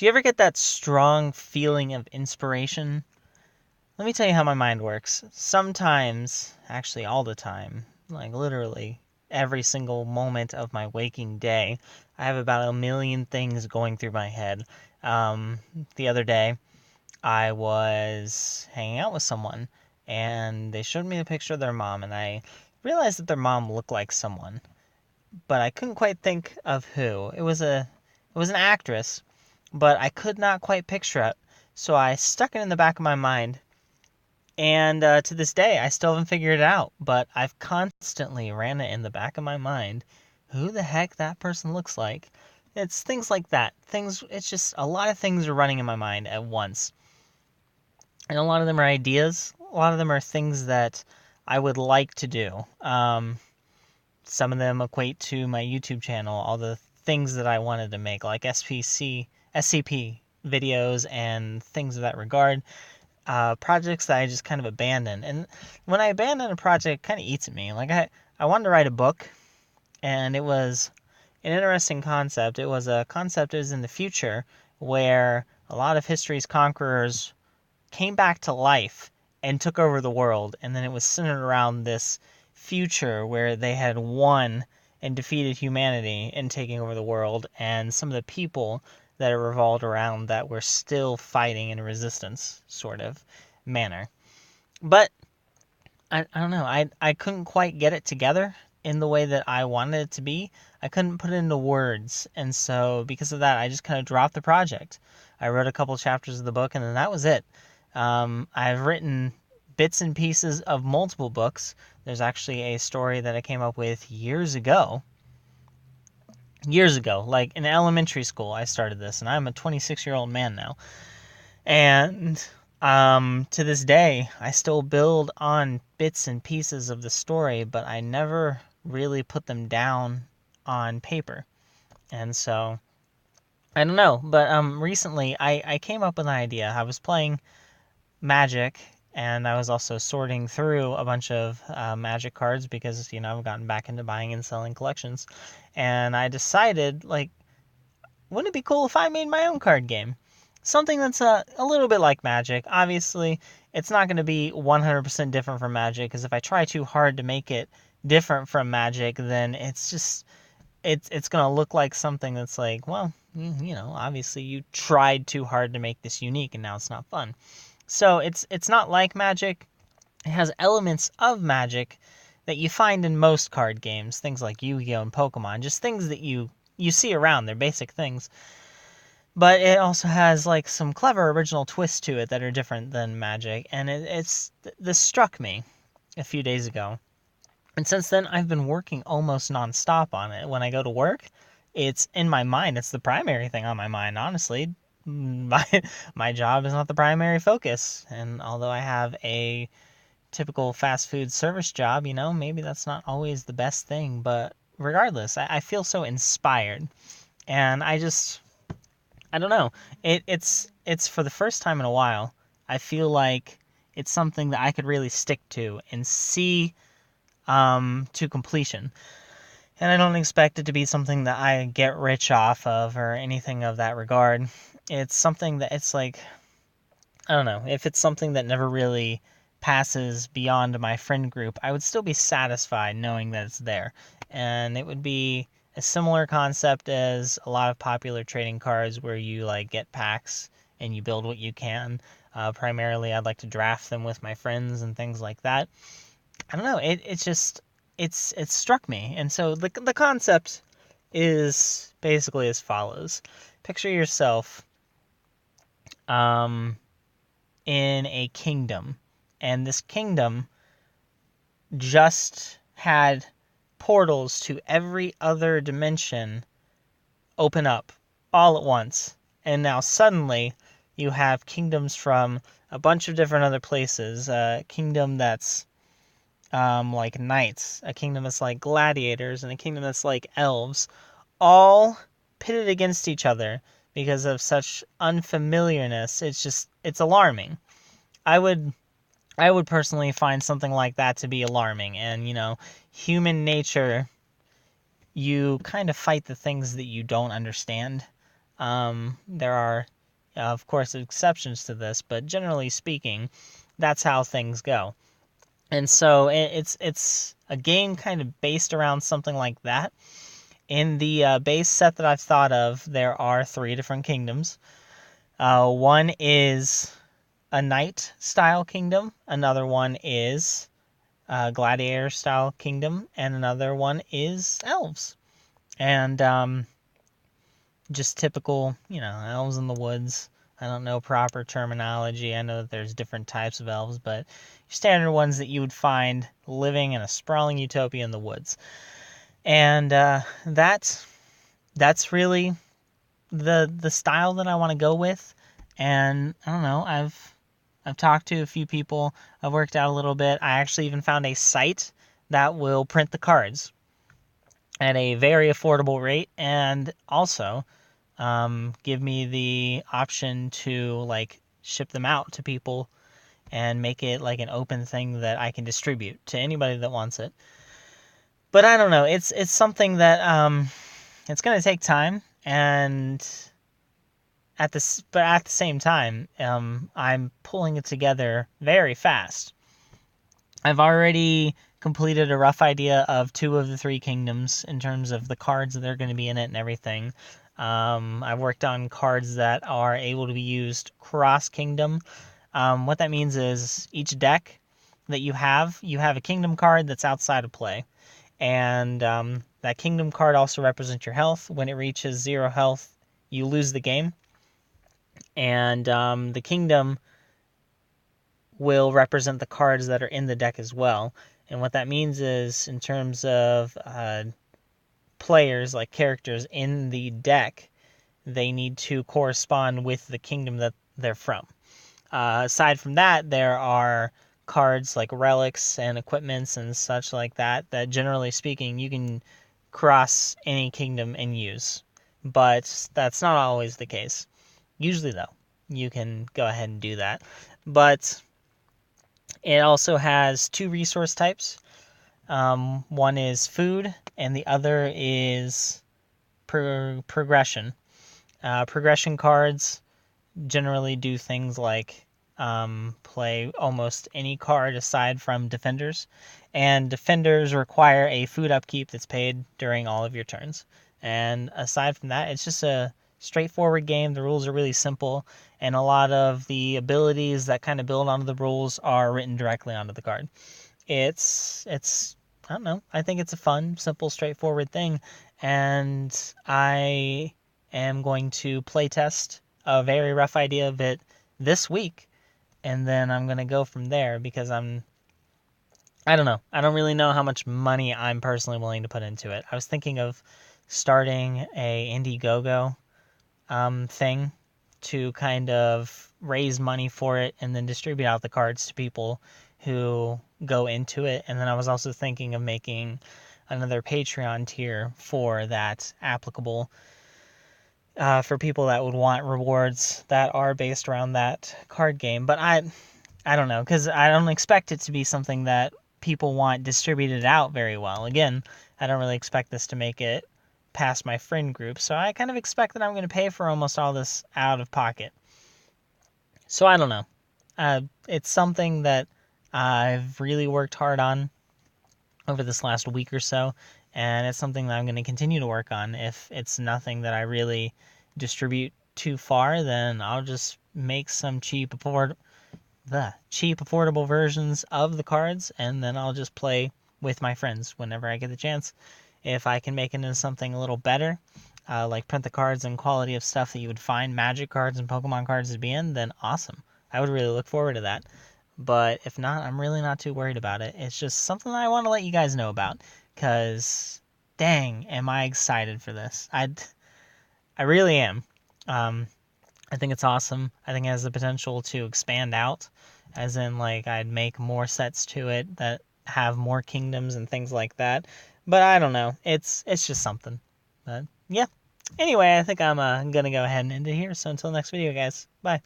Do you ever get that strong feeling of inspiration? Let me tell you how my mind works. Sometimes, actually all the time, like literally every single moment of my waking day, I have about a million things going through my head. Um, the other day, I was hanging out with someone, and they showed me a picture of their mom, and I realized that their mom looked like someone, but I couldn't quite think of who. It was an actress, but I could not quite picture it. So I stuck it in the back of my mind, and to this day, I still haven't figured it out. But I've constantly ran it in the back of my mind, who the heck that person looks like. It's things like that. It's just a lot of things are running in my mind at once, and a lot of them are ideas. A lot of them are things that I would like to do. Some of them equate to my YouTube channel, all the things that I wanted to make, like SCP videos and things of that regard. Projects that I just kind of abandoned. And when I abandon a project, it kind of eats at me. Like, I wanted to write a book, and it was an interesting concept. It was a concept that was in the future where a lot of history's conquerors came back to life and took over the world, and then it was centered around this future where they had won and defeated humanity in taking over the world, and some of the people that it revolved around that were still fighting in a resistance sort of manner. But I don't know, I couldn't quite get it together in the way that I wanted it to be. I couldn't put it into words, and so because of that, I just kind of dropped the project. I wrote a couple chapters of the book, and then that was it. I've written bits and pieces of multiple books. There's actually a story that I came up with years ago. Years ago, like in elementary school, I started this, and I'm a 26-year-old man now. And to this day, I still build on bits and pieces of the story, but I never really put them down on paper. And so, I don't know, but recently I came up with an idea. I was playing Magic, and I was also sorting through a bunch of Magic cards because, I've gotten back into buying and selling collections. And I decided, like, wouldn't it be cool if I made my own card game? Something that's a little bit like Magic. Obviously, it's not going to be 100% different from Magic, because if I try too hard to make it different from Magic, then it's going to look like something that's like, well, obviously you tried too hard to make this unique, and now it's not fun. So it's not like Magic. It has elements of Magic that you find in most card games, things like Yu-Gi-Oh! And Pokemon, just things that you see around. They're basic things. But it also has like some clever original twists to it that are different than Magic, and this struck me a few days ago. And since then, I've been working almost nonstop on it. When I go to work, it's in my mind. It's the primary thing on my mind, honestly. My, my job is not the primary focus. And although I have a typical fast food service job, maybe that's not always the best thing. But regardless, I feel so inspired. And I don't know. It's for the first time in a while, I feel like it's something that I could really stick to and see to completion. And I don't expect it to be something that I get rich off of or anything of that regard. It's something that it's like, I don't know, if it's something that never really passes beyond my friend group, I would still be satisfied knowing that it's there. And it would be a similar concept as a lot of popular trading cards where you like get packs and you build what you can. Primarily, I'd like to draft them with my friends and things like that. I don't know. It struck me, and so the concept is basically as follows: picture yourself um in a kingdom, and this kingdom just had portals to every other dimension open up all at once, and now suddenly you have kingdoms from a bunch of different other places. A kingdom that's like knights, a kingdom that's like gladiators, and a kingdom that's like elves, all pitted against each other because of such unfamiliarness. It's alarming. I would I would personally find something like that to be alarming, and human nature, you kind of fight the things that you don't understand. There are, of course, exceptions to this, but generally speaking, that's how things go. And so it's a game kind of based around something like that. In the base set that I've thought of, there are 3 different kingdoms. One is a knight style kingdom, another one is a gladiator style kingdom, and another one is elves. And just typical, elves in the woods. I don't know proper terminology. I know that there's different types of elves, but standard ones that you would find living in a sprawling utopia in the woods. And that's really the style that I want to go with. And I don't know, I've talked to a few people. I've worked out a little bit. I actually even found a site that will print the cards at a very affordable rate, and also give me the option to like ship them out to people and make it like an open thing that I can distribute to anybody that wants it. But I don't know. It's something that it's going to take time, and at the same time, I'm pulling it together very fast. I've already completed a rough idea of 2 of the 3 kingdoms in terms of the cards that are going to be in it and everything. I've worked on cards that are able to be used cross-kingdom. What that means is each deck that you have a kingdom card that's outside of play. And that kingdom card also represents your health. When it reaches 0 health, you lose the game. And the kingdom will represent the cards that are in the deck as well. And what that means is, in terms of players, like characters in the deck, they need to correspond with the kingdom that they're from. Aside from that, there are cards like relics and equipments and such like that, that generally speaking, you can cross any kingdom and use. But that's not always the case. Usually, though, you can go ahead and do that. But it also has 2 resource types. One is food, and the other is progression. Progression cards generally do things like play almost any card aside from defenders, and defenders require a food upkeep that's paid during all of your turns. And aside from that, it's just a straightforward game. The rules are really simple, and a lot of the abilities that kind of build onto the rules are written directly onto the card. It's I don't know. I think it's a fun, simple, straightforward thing, and I am going to playtest a very rough idea of it this week, and then I'm going to go from there, because I don't know. I don't really know how much money I'm personally willing to put into it. I was thinking of starting a Indiegogo thing to kind of raise money for it and then distribute out the cards to people who go into it. And then I was also thinking of making another Patreon tier for that, applicable for people that would want rewards that are based around that card game. But I don't know, because I don't expect it to be something that people want distributed out very well. Again, I don't really expect this to make it past my friend group, so I kind of expect that I'm going to pay for almost all this out of pocket. So I don't know. It's something that I've really worked hard on over this last week or so, and it's something that I'm going to continue to work on. If it's nothing that I really distribute too far, then I'll just make some cheap, affordable versions of the cards, and then I'll just play with my friends whenever I get the chance. If I can make it into something a little better, like print the cards and quality of stuff that you would find Magic cards and Pokemon cards to be in, then awesome. I would really look forward to that. But if not, I'm really not too worried about it. It's just something that I want to let you guys know about, because dang, am I excited for this. I really am. I think it's awesome. I think it has the potential to expand out, as in, like, I'd make more sets to it that have more kingdoms and things like that. But I don't know. It's just something. But yeah. Anyway, I think I'm gonna go ahead and end it here. So until next video, guys. Bye.